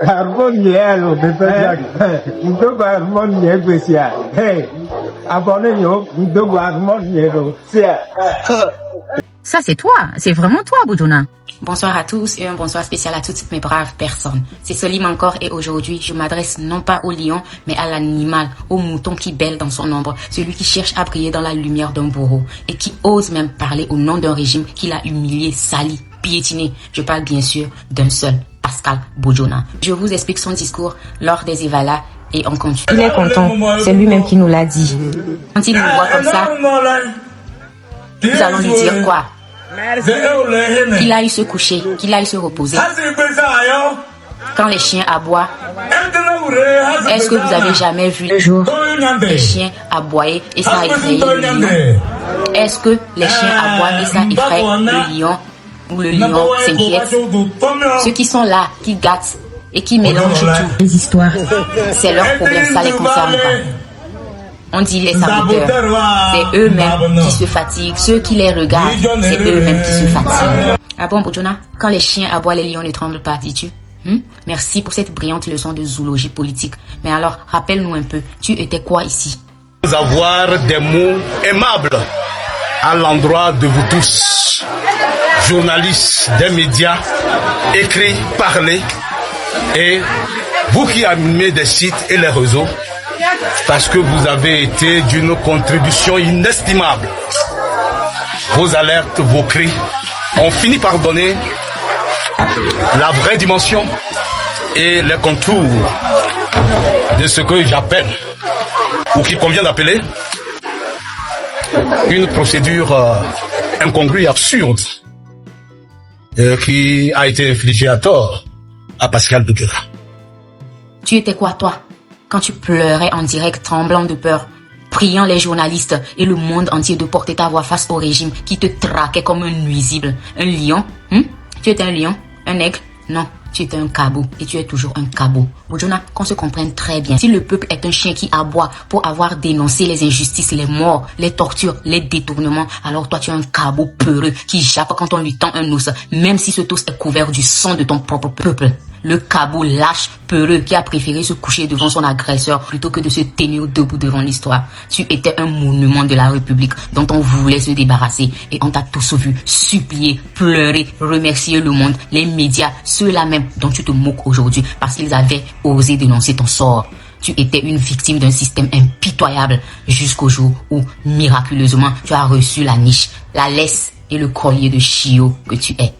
Harmoniel, mdogo harmoniel spécial. Hey, abonnez-vous, mdogo harmoniel. Ça, c'est toi. C'est vraiment toi, Bujouna. Bonsoir à tous et un bonsoir spécial à toutes mes braves personnes. C'est Solim encore et aujourd'hui, je m'adresse non pas au lion, mais à l'animal, au mouton qui bêle dans son ombre, celui qui cherche à briller dans la lumière d'un bourreau et qui ose même parler au nom d'un régime qu'il a humilié, sali, piétiné. Je parle bien sûr d'un seul, Pascal Bujouna. Je vous explique son discours lors des Evala et on continue. Il est content. C'est lui-même qui nous l'a dit. Quand il nous voit comme ça, nous allons lui dire quoi? Qu'il aille se coucher, qu'il aille se reposer. Quand les chiens aboient, est-ce que vous avez jamais vu le jour les chiens aboyer et ça effraie le lion? Est-ce que les chiens aboient et ça effraie le lion ou le lion s'inquiète? Ceux qui sont là, qui gâtent et qui mélangent tout, Les histoires. c'est leur problème, ça les concerne pas. On dit les serviteurs, c'est eux-mêmes qui se fatiguent. Ceux qui les regardent, c'est eux-mêmes qui se fatiguent. Ah bon, Bujouna, quand les chiens aboient, les lions ne tremblent pas, dis-tu? Merci pour cette brillante leçon de zoologie politique. Mais alors, rappelle-nous un peu, tu étais quoi ici? Avoir des mots aimables à l'endroit de vous tous, journalistes des médias, écrits, parlés, et vous qui animez des sites et les réseaux, parce que vous avez été d'une contribution inestimable. Vos alertes, vos cris ont fini par donner la vraie dimension et les contours de ce que j'appelle, ou qu'il convient d'appeler, une procédure incongrue et absurde qui a été infligée à tort à Pascal Bujouna. Tu étais quoi, toi? Quand tu pleurais en direct, tremblant de peur, priant les journalistes et le monde entier de porter ta voix face au régime qui te traquait comme un nuisible. Un lion? Tu étais un lion? Un aigle? Non, tu étais un cabot et tu es toujours un cabot. Bujouna, qu'on se comprenne très bien. Si le peuple est un chien qui aboie pour avoir dénoncé les injustices, les morts, les tortures, les détournements, alors toi tu es un cabot peureux qui jappe quand on lui tend un os, même si ce os est couvert du sang de ton propre peuple. Le cabot lâche, peureux, qui a préféré se coucher devant son agresseur plutôt que de se tenir debout devant l'histoire. Tu étais un monument de la République dont on voulait se débarrasser et on t'a tous vu supplier, pleurer, remercier le monde, les médias, ceux-là même dont tu te moques aujourd'hui parce qu'ils avaient osé dénoncer ton sort. Tu étais une victime d'un système impitoyable jusqu'au jour où, miraculeusement, tu as reçu la niche, la laisse et le collier de chiot que tu es.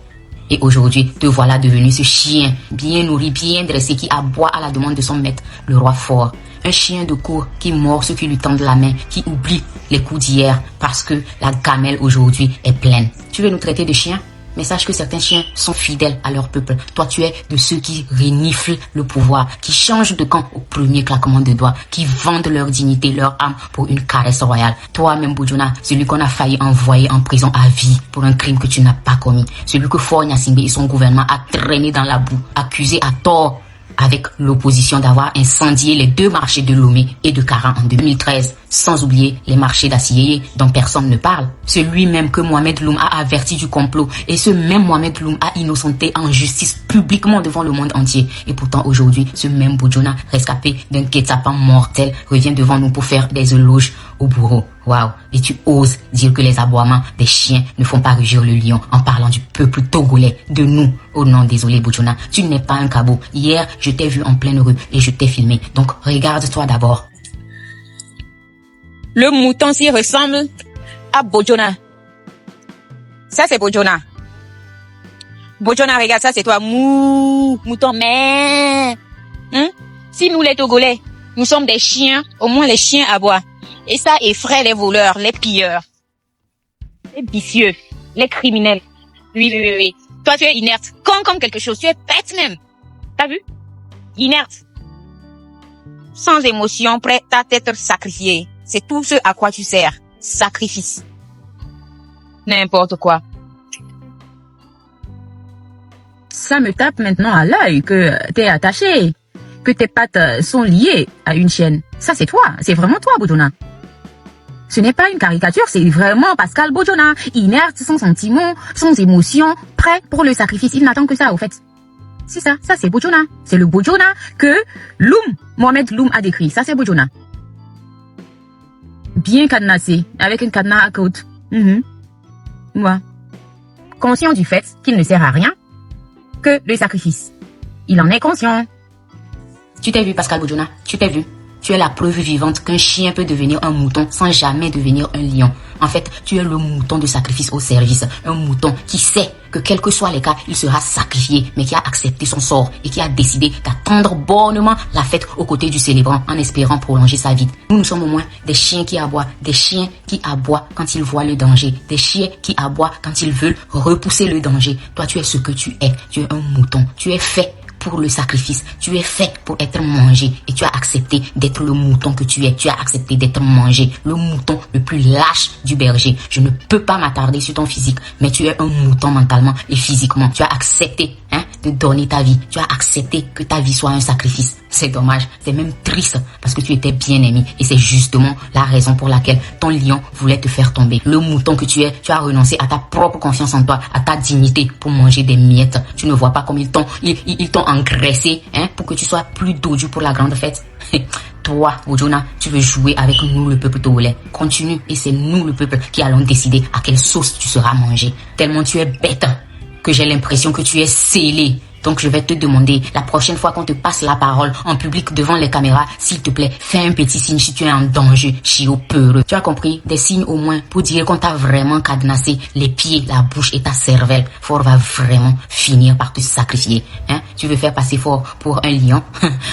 Et aujourd'hui, te voilà devenu ce chien, bien nourri, bien dressé, qui aboie à la demande de son maître, le roi fort. Un chien de cour qui mord ceux qui lui tendent la main, qui oublie les coups d'hier parce que la gamelle aujourd'hui est pleine. Tu veux nous traiter de chiens? Mais sache que certains chiens sont fidèles à leur peuple. Toi, tu es de ceux qui reniflent le pouvoir, qui changent de camp au premier claquement de doigts, qui vendent leur dignité, leur âme pour une caresse royale. Toi-même, Bujouna, celui qu'on a failli envoyer en prison à vie pour un crime que tu n'as pas commis. Celui que Faure Gnassingbé et son gouvernement a traîné dans la boue, accusé à tort avec l'opposition d'avoir incendié les 2 marchés de Lomé et de Karan en 2013, sans oublier les marchés d'Assieyé dont personne ne parle. Celui-même que Mohamed Loum a averti du complot et ce même Mohamed Loum a innocenté en justice publiquement devant le monde entier. Et pourtant aujourd'hui, ce même Bujouna, rescapé d'un guet-apens mortel, revient devant nous pour faire des éloges au bourreau. Waouh! Et tu oses dire que les aboiements des chiens ne font pas rugir le lion en parlant du peuple togolais, de nous. Oh non, désolé Bujouna, tu n'es pas un cabot. Hier, je t'ai vu en pleine rue et je t'ai filmé. Donc regarde-toi d'abord. Le mouton s'y ressemble à Bujouna. Ça, c'est Bujouna. Bujouna, regarde, ça, c'est toi. Mouton, mais... Si nous, les Togolais, nous sommes des chiens, au moins les chiens aboient. Et ça effraie les voleurs, les pilleurs, les vicieux, les criminels. Oui. Toi, tu es inerte, comme quelque chose. Tu es bête même. T'as vu? Inerte. Sans émotion, prête à t'être sacrifié. C'est tout ce à quoi tu sers. Sacrifice. N'importe quoi. Ça me tape maintenant à l'œil que t'es attaché, que tes pattes sont liées à une chaîne. Ça, c'est toi. C'est vraiment toi, Bujouna. Ce n'est pas une caricature, c'est vraiment Pascal Bujouna, inerte, sans sentiments, sans émotion, prêt pour le sacrifice. Il n'attend que ça, au fait. C'est ça c'est Bojona. C'est le Bojona que Mohamed Loum a décrit. Ça c'est Bojona. Bien cadenassé, avec un cadenas à côte. Moi. Conscient du fait qu'il ne sert à rien que le sacrifice. Il en est conscient. Tu t'es vu, Pascal Bojona? Tu t'es vu? Tu es la preuve vivante qu'un chien peut devenir un mouton sans jamais devenir un lion. En fait, tu es le mouton de sacrifice au service. Un mouton qui sait que quels que soient les cas, il sera sacrifié, mais qui a accepté son sort et qui a décidé d'attendre bonnement la fête aux côtés du célébrant en espérant prolonger sa vie. Nous sommes au moins des chiens qui aboient, des chiens qui aboient quand ils voient le danger, des chiens qui aboient quand ils veulent repousser le danger. Toi, tu es ce que tu es. Tu es un mouton. Tu es fait pour le sacrifice, tu es fait pour être mangé et tu as accepté d'être le mouton que tu es, tu as accepté d'être mangé, le mouton le plus lâche du berger. Je ne peux pas m'attarder sur ton physique, mais tu es un mouton mentalement et physiquement. Tu as accepté de donner ta vie, tu as accepté que ta vie soit un sacrifice. C'est dommage, c'est même triste parce que tu étais bien aimé et c'est justement la raison pour laquelle ton lion voulait te faire tomber. Le mouton que tu es, tu as renoncé à ta propre confiance en toi, à ta dignité pour manger des miettes. Tu ne vois pas comme ils t'ont engraissé pour que tu sois plus dodu pour la grande fête. Toi, Bojona, tu veux jouer avec nous, le peuple togolais. Continue et c'est nous, le peuple, qui allons décider à quelle sauce tu seras mangé. Tellement tu es bête que j'ai l'impression que tu es scellé. Donc je vais te demander, la prochaine fois qu'on te passe la parole en public devant les caméras, s'il te plaît, fais un petit signe si tu es en danger, chiot peureux. Tu as compris? Des signes au moins pour dire qu'on t'a vraiment cadenassé les pieds, la bouche et ta cervelle. Fort va vraiment finir par te sacrifier. Tu veux faire passer Fort pour un lion?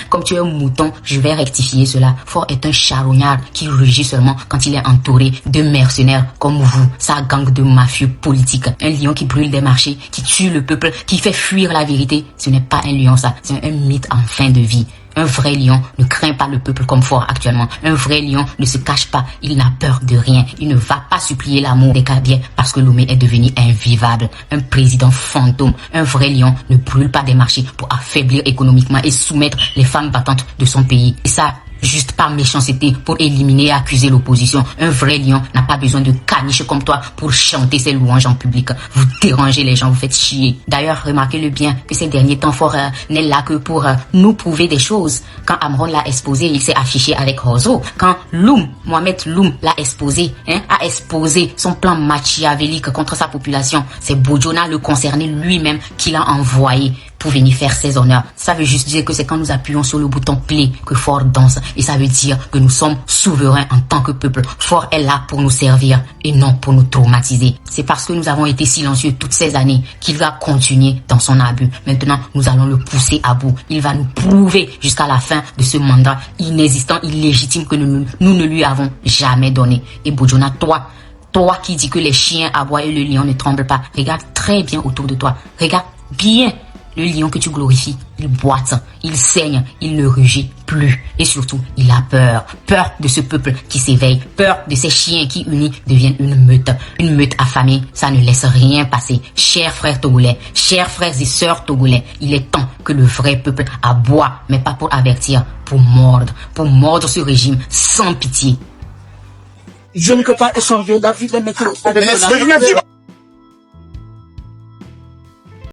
Comme tu es un mouton, je vais rectifier cela. Fort est un charognard qui rugit seulement quand il est entouré de mercenaires comme vous, sa gang de mafieux politiques. Un lion qui brûle des marchés, qui tue le peuple, qui fait fuir la vérité. Ce n'est pas un lion, ça. C'est un mythe en fin de vie. Un vrai lion ne craint pas le peuple comme Fort actuellement. Un vrai lion ne se cache pas. Il n'a peur de rien. Il ne va pas supplier l'amour des Kabyles parce que Lomé est devenu invivable. Un président fantôme. Un vrai lion ne brûle pas des marchés pour affaiblir économiquement et soumettre les femmes battantes de son pays. Et ça, juste par méchanceté pour éliminer et accuser l'opposition. Un vrai lion n'a pas besoin de caniche comme toi pour chanter ses louanges en public. Vous dérangez les gens, vous faites chier. D'ailleurs, remarquez-le bien que ces derniers temps, Fort n'est là que pour nous prouver des choses. Quand Amron l'a exposé, il s'est affiché avec Rozo. Quand Mohamed Loum l'a exposé, a exposé son plan machiavélique contre sa population, c'est Bojona le concerné lui-même qui l'a envoyé pour venir faire ses honneurs. Ça veut juste dire que c'est quand nous appuyons sur le bouton play que Fort danse. Et ça veut dire que nous sommes souverains en tant que peuple. Fort est là pour nous servir et non pour nous traumatiser. C'est parce que nous avons été silencieux toutes ces années qu'il va continuer dans son abus. Maintenant, nous allons le pousser à bout. Il va nous prouver jusqu'à la fin de ce mandat inexistant, illégitime que nous ne lui avons jamais donné. Et Bojona, toi qui dis que les chiens aboient et le lion ne tremble pas, regarde très bien autour de toi. Regarde bien. Le lion que tu glorifies, il boite, il saigne, il ne rugit plus. Et surtout, il a peur. Peur de ce peuple qui s'éveille. Peur de ces chiens qui, unis, deviennent une meute. Une meute affamée, ça ne laisse rien passer. Chers frères togolais, chers frères et sœurs togolais, il est temps que le vrai peuple aboie, mais pas pour avertir, pour mordre ce régime sans pitié. Je ne peux pas échanger la vie de mes avec